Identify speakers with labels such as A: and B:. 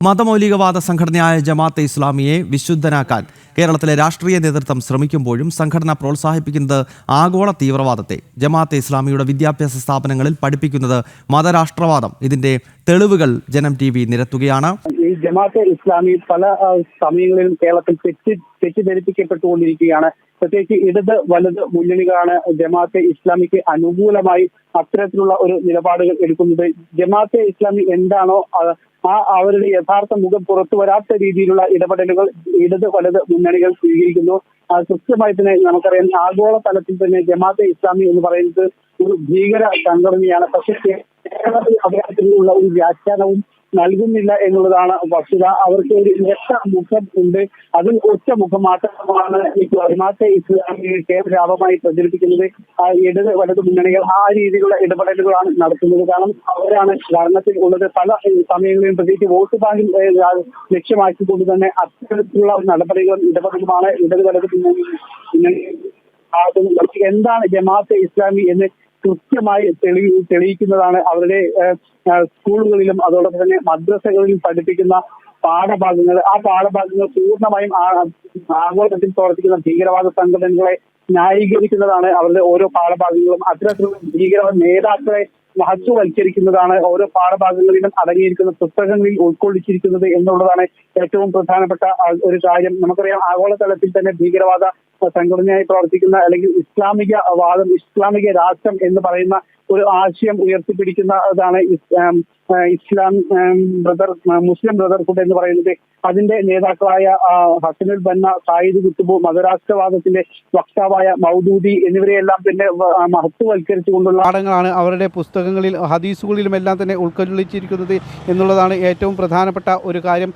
A: മതമൗലികവാദ സംഘടനയായ ജമാഅത്തെ ഇസ്ലാമിയെ വിശുദ്ധനാക്കാൻ കേരളത്തിലെ രാഷ്ട്രീയ നേതൃത്വം ശ്രമിക്കുമ്പോഴും സംഘടന പ്രോത്സാഹിപ്പിക്കുന്നത് ആഗോള തീവ്രവാദത്തെ. ജമാഅത്തെ ഇസ്ലാമിയുടെ വിദ്യാഭ്യാസ സ്ഥാപനങ്ങളിൽ പഠിപ്പിക്കുന്നത് മതരാഷ്ട്രവാദം. ഇതിന്റെ തെളിവുകൾ ജനം TV നിരത്തുകയാണ്.
B: ഈ ജമാഅത്തെ ഇസ്ലാമി പല സമയങ്ങളിലും കേരളത്തിൽ തെറ്റിദ്ധരിപ്പിക്കപ്പെട്ടുകൊണ്ടിരിക്കുകയാണ്. പ്രത്യേകിച്ച് ഇടത് വലത് മുന്നണികളാണ് ജമാഅത്തെ ഇസ്ലാമിക്ക് അനുകൂലമായി അത്തരത്തിലുള്ള ഒരു നിലപാടുകൾ എടുക്കുന്നത്. ജമാഅത്തെ ഇസ്ലാമി എന്താണോ അവരുടെ യഥാർത്ഥ മുഖം പുറത്തു വരാത്ത രീതിയിലുള്ള ഇടപെടലുകൾ ഇടത് വലത് മുന്നണികൾ സ്വീകരിക്കുന്നു. കൃത്യമായി തന്നെ നമുക്കറിയാം, ആഗോള തലത്തിൽ തന്നെ ജമാഅത്തെ ഇസ്ലാമി എന്ന് പറയുന്നത് ഒരു ഭീകര സംഘടനയാണ്. പക്ഷേ കേരളത്തിൽ അദ്ദേഹത്തിനുള്ള ഒരു വ്യാഖ്യാനവും നൽകുന്നില്ല എന്നുള്ളതാണ് വസ്തുത. അവർക്ക് ഒരു ഒറ്റ മുഖം ഉണ്ട്. അതിൽ ഒറ്റ മുഖം മാത്രമാണ് ഈ ജമാഅത്തെ ഇസ്ലാമി വ്യാപകമായി പ്രചരിപ്പിക്കുന്നത്. ഇടത് വലത് മുന്നണികൾ ആ രീതിയിലുള്ള ഇടപെടലുകളാണ് നടത്തുന്നത്. കാരണം അവരാണ് ഭരണത്തിൽ ഉള്ളത്. പല സമയങ്ങളിലും പ്രത്യേകിച്ച് വോട്ട് ബാങ്കിൽ ലക്ഷ്യമാക്കിക്കൊണ്ട് തന്നെ അത്തരത്തിലുള്ള നടപടികളും ഇടപെടലുമാണ് ഇടത് വലത് മുന്നണി. എന്താണ് ജമാഅത്തെ ഇസ്ലാമി എന്ന് കൃത്യമായി തെളിയിക്കുന്നതാണ് അവരുടെ സ്കൂളുകളിലും അതോടൊപ്പം തന്നെ മദ്രസകളിലും പഠിപ്പിക്കുന്ന പാഠഭാഗങ്ങൾ. ആ പാഠഭാഗങ്ങൾ പൂർണ്ണമായും ആഗോളത്തിൽ പ്രവർത്തിക്കുന്ന ഭീകരവാദ സംഘടനകളെ ന്യായീകരിക്കുന്നതാണ് അവരുടെ ഓരോ പാഠഭാഗങ്ങളും. അത്തരത്തിലുള്ള ഭീകരവാദ നേതാക്കളെ മഹത്വവൽക്കരിക്കുന്നതാണ് ഓരോ പാഠഭാഗങ്ങളിലും അടങ്ങിയിരിക്കുന്ന പുസ്തകങ്ങളിൽ ഉൾക്കൊള്ളിച്ചിരിക്കുന്നത് എന്നുള്ളതാണ് ഏറ്റവും പ്രധാനപ്പെട്ട ഒരു കാര്യം. നമുക്കറിയാം, ആഗോളതലത്തിൽ തന്നെ ഭീകരവാദ സംഘടനയായി പ്രവർത്തിക്കുന്ന അല്ലെങ്കിൽ ഇസ്ലാമിക രാഷ്ട്രം എന്ന് പറയുന്ന ഒരു ആശയം ഉയർത്തിപ്പിടിക്കുന്നതാണ് മുസ്ലിം ബ്രദർഹുഡ് എന്ന് പറയുന്നത്. അതിന്റെ നേതാക്കളായ ഹസനുൽ ബന്ന, സായിദ് കുത്തുബ്, മതരാഷ്ട്രവാദത്തിന്റെ വക്താവായ മൗദൂദി എന്നിവരെയെല്ലാം തന്നെ മഹത്വവൽക്കരിച്ചുകൊണ്ടുള്ള
C: പാഠങ്ങളാണ് അവരുടെ പുസ്തകങ്ങളിൽ ഹദീസുകളിലും എല്ലാം തന്നെ ഉൾക്കൊള്ളിച്ചിരിക്കുന്നത് എന്നുള്ളതാണ് ഏറ്റവും പ്രധാനപ്പെട്ട ഒരു കാര്യം.